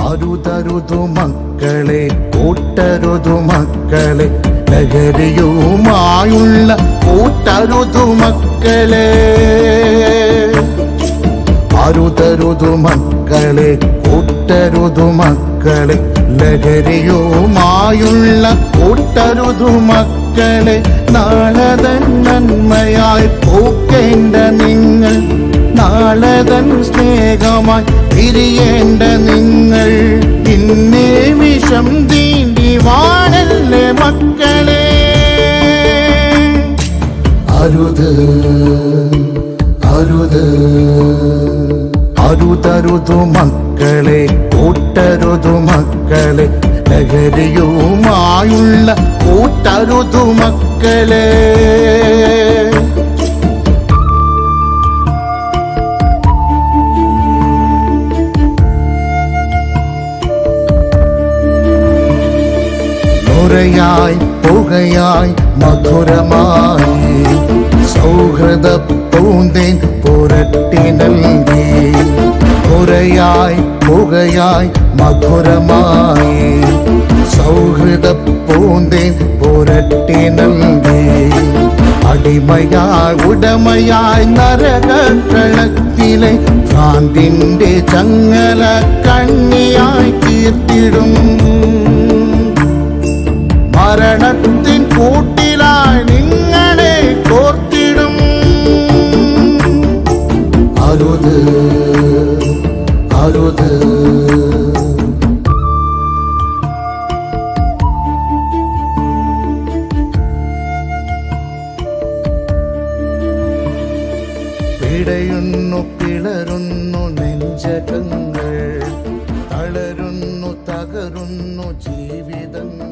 അരുതരുതു മക്കളെ, കൂട്ടരുതു മക്കളെ, ലഹരിയുമായുള്ള കൂട്ടരുതു മക്കളെ. അരുതരുതു മക്കളെ, കൂട്ടരുതു മക്കളെ, ലഹരിയുമായുള്ള കൂട്ടരുതു മക്കളെ. നാളതൻ നന്മയായി പൂക്കേണ്ട നിങ്ങൾ, നാളതൻ സ്നേഹമായി പിരിയേണ്ട നിങ്ങൾ, ഇന്നേ വിഷം തീണ്ടി വാഴല്ലേ മക്കളെ. അരുത് അരുത് അരുതരുതു മക്കളെ, കൂട്ടരുതു മക്കളെ, ലഹരിയുമായുള്ള കൂട്ടരുതു മക്കളെ. നുരയായി പുകയായി മധുരമായി സൗഹൃദ പൂന്തേൻ പുരട്ടി നൽകി. നുരയായി പുകയായി മധുരമായി സൗഹൃദ പൂന്തേൻ പുരട്ടി നൽകി. അടിമയായി ഉടമയായി നരകക്കളത്തിലെ ഭ്രാന്തിന്റെ ചങ്ങല കണ്ണിയായി തീർത്തിടും. മരണത്തിൻ കൂട്ടിലായി നിങ്ങളെ കോർത്തിടും. അരുത് അരുത് പിടയുന്നു പിളരുന്നു നെഞ്ചകങ്ങൾ, തളരുന്നു തകരുന്നു ജീവിതങ്ങൾ.